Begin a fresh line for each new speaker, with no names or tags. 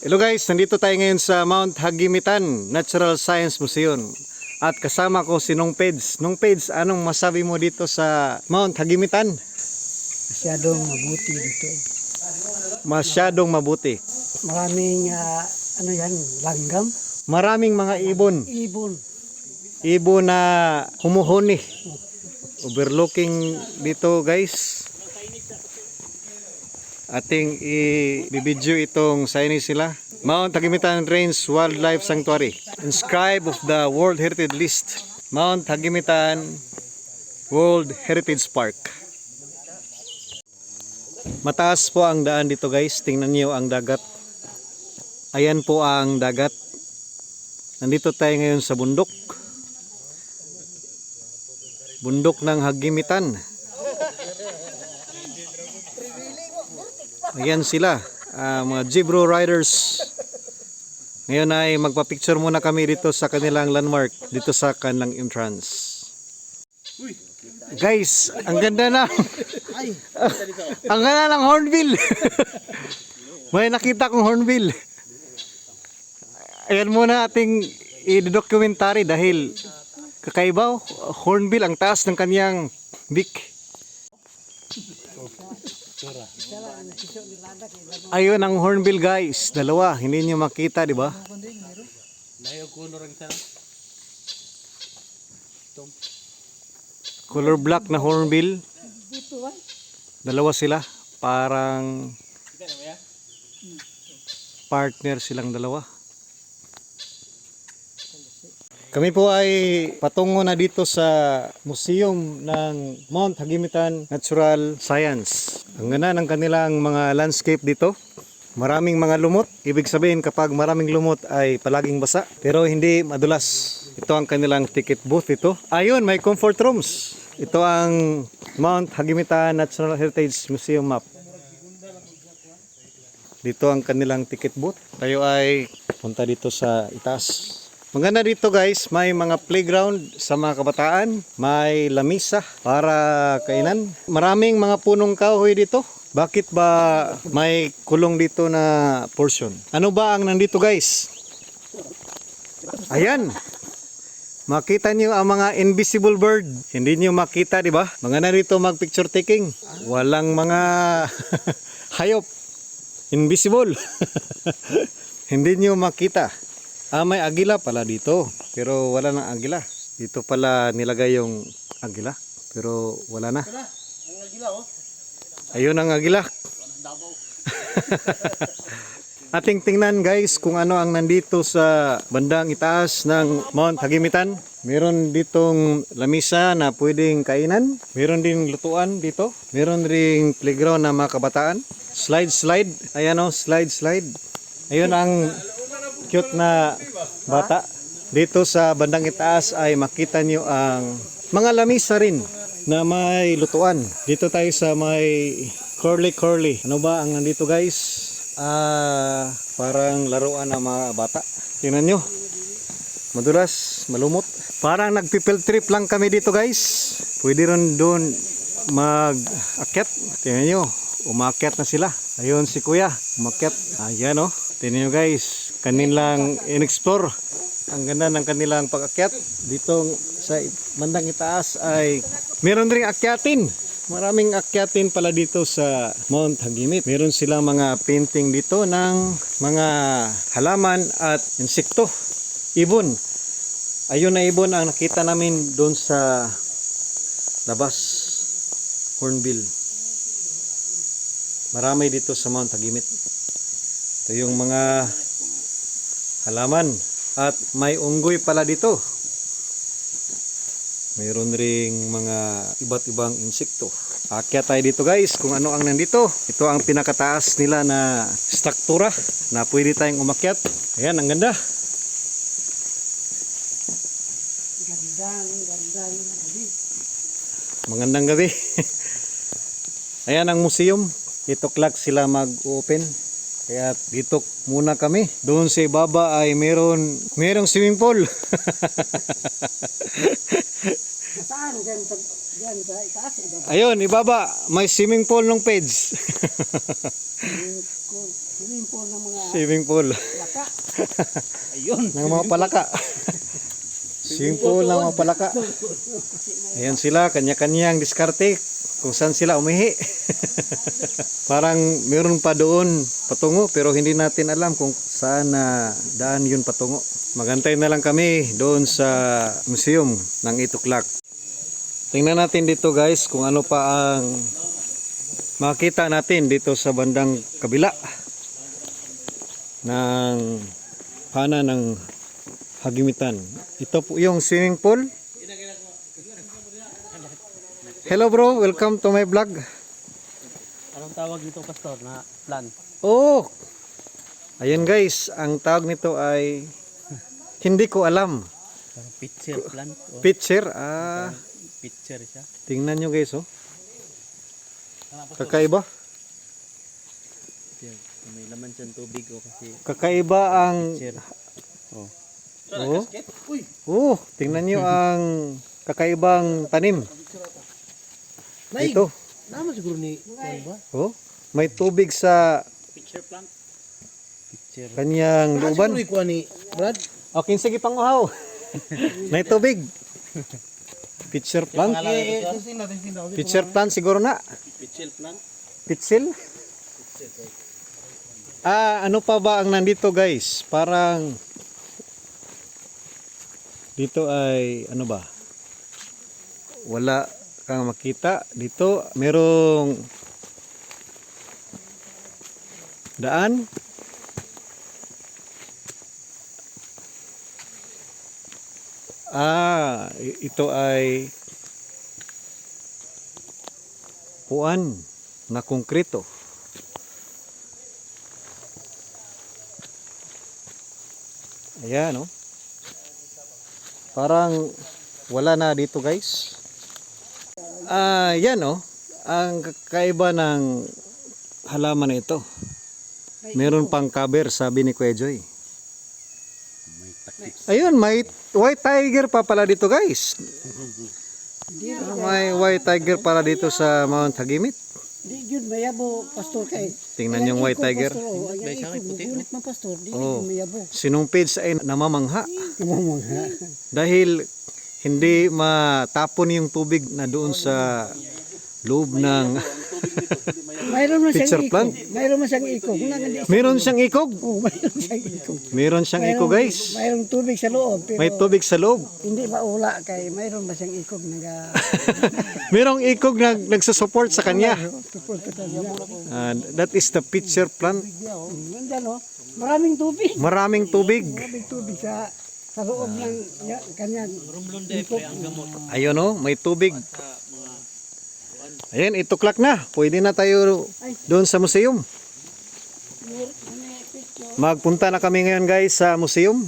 Hello guys, nandito tayo ngayon sa Mount Hagimitan Natural Science Museum. At kasama ko si Nong Peds. Nong Peds, anong masabi mo dito sa Mount Hagimitan?
Masyadong mabuti dito.
Masyadong mabuti.
Maraming langgam,
Maraming mga ibon.
ibon.
Ibon na humuhuni. Overlooking dito guys. Ating i-video itong signage sila. Mount Hagimitan Range Wildlife Sanctuary. Inscribed of the World Heritage List. Mount Hagimitan World Heritage Park. Mataas po ang daan dito guys. Tingnan niyo ang dagat. Ayan po ang dagat. Nandito tayo ngayon sa bundok. Bundok ng Hagimitan. Ayan sila, mga Jibro riders. Ngayon ay magpa-picture muna kami dito sa kanilang landmark, dito sa kanilang entrance. Guys, ang ganda na. Ang ganda ng hornbill. May nakita kong hornbill. Ayan muna ating i-documentary dahil kakaiba, hornbill ang taas ng kanyang beak. Ayun ang hornbill guys, dalawa, hindi nyo makita, di ba? Color black na hornbill. Dalawa sila, parang partner silang dalawa. Kami po ay patungo na dito sa museum ng Mount Hagimitan Natural Science. Ang ganda ng kanilang mga landscape dito. Maraming mga lumot. Ibig sabihin kapag maraming lumot ay palaging basa. Pero hindi madulas. Ito ang kanilang ticket booth ito. Ayun, may comfort rooms. Ito ang Mount Hagimitan Natural Heritage Museum map. Dito ang kanilang ticket booth. Tayo ay punta dito sa itaas. Maganda dito guys, may mga playground sa mga kabataan, may lamisa para kainan. Maraming mga punong kahoy dito. Bakit ba may kulong dito na portion? Ano ba ang nandito guys? Ayan. Makita niyo ang mga invisible bird. Hindi niyo makita, di ba? Maganda dito mag picture taking. Walang mga hayop. Invisible. Hindi niyo makita. May agila pala dito, pero wala nang agila. Dito pala nilagay yung agila, pero wala na. Ayun ang agila. Ating tingnan guys kung ano ang nandito sa bandang itaas ng Mount Hagimitan. Meron ditong lamisa na pwedeng kainan. Meron din lutuan dito. Meron ring playground na mga kabataan. Slide. Ayan o, slide. Ayun ang cute na bata. Dito sa bandang itaas ay makita nyo ang mga lamisa rin na may lutuan. Dito tayo sa may curly. Ano ba ang nandito guys? Parang laruan ng mga bata. Tingnan nyo. Madulas, malumot. Parang nagpipil trip lang kami dito guys. Pwede rin doon mag-akyat. Tingnan nyo. Umakyat na sila. Ayun si kuya. Umakyat. Ayan o. Tingnan nyo guys. Kanilang in-explore. Ang ganda ng kanilang pag-akyat. Dito sa bandang itaas ay meron ring akyatin. Maraming akyatin pala dito sa Mount Hagimit. Meron silang mga painting dito ng mga halaman at insekto. Ibon. Ayun na ibon ang nakita namin doon sa labas. Hornbill. Marami dito sa Mount Hagimit. Ito yung mga halaman at may unggoy pala dito. Mayroon ring mga iba't ibang insekto. Akyat tayo dito guys kung ano ang nandito. Ito ang pinakataas nila na struktura na pwede tayong umakyat. Ayan, ang ganda. Magandang gabi. Ayan ang museum. 8 o'clock sila mag-open. Kaya dito muna kami. Doon sa ibaba ay merong swimming pool.
Saan? Diyan sa itaas.
Ayun, ibaba. May swimming pool ng peds.
Swimming pool ng mga
Swimming pool.
laka.
Ng mga palaka. Swimming pool ng mga palaka. Ayan sila, kanya-kanyang diskarte kung saan sila umihi. Parang meron pa doon patungo pero hindi natin alam kung saan na daan yun patungo. Magantay na lang kami doon sa museum ng 8 o'clock. Tingnan natin dito guys kung ano pa ang makita natin dito sa bandang kabila ng pana ng Hagimitan. Ito po yung swimming pool. Hello bro, welcome to my vlog.
Anong tawag dito, Pastor, na plan?
Oh, ayan guys, ang tawag nito ay hindi ko alam.
Parang picture plant. Oh,
Pitcher,
picture siya.
tingnan nyo guys oh. Kakaiba.
Picture. May laman siyang tubig o kasi
Kakaiba ang
picture. Oh.
oh. Oh, tingnan nyo ang kakaibang tanim. Ito.
Naman siguro ni ba?
Oh, may tubig sa
Picture plant. Picture.
kanyang looban.
Siguro ni Brad.
Okay, sige panguhaw. May tubig. Pitcher plant. Pitcher plant siguro na.
Picture plant.
Pitsil. Ano pa ba ang nandito guys? Parang dito ay ano ba? Wala kang makita. Dito merong daan. Ito ay puan na konkreto. Ayan, no? Parang wala na dito, guys. Yan, no? Ang kakaiba ng halaman na ito. Meron pang cover, sabi ni Kuya Joy. Ayun, may white tiger pa pala dito, guys. May white tiger pala dito sa Mount Hagimit.
Di yun mayabo pastor kay.
Tingnan yung white tiger.
Ulit man pastor, di
Oh.
yun mayabo.
Sinong page ay namamangha
Kumamangha.
dahil hindi matapon yung tubig na doon sa loob ng
Mayroon man
Pitcher
siyang ikog.
plant.
Mayroon man siyang ikog. Nga nga di-
meron siyang ikog.
Oh, mayroon siyang ikog.
Meron siyang ikog, guys.
Mayroong tubig sa loob pero
May tubig sa loob.
hindi maula kay mayroon ba siyang ikog naga
Merong ikog na nagsusupport sa kanya.
support ka niya.
That is the pitcher plant.
Nandiyan oh, maraming tubig.
Maraming tubig.
Maraming tubig sa loob ng kanyang ikog.
Ayun, oh, may tubig. Ayan, 8 o'clock na. Pwede na tayo doon sa museum. Magpunta na kami ngayon guys sa museum.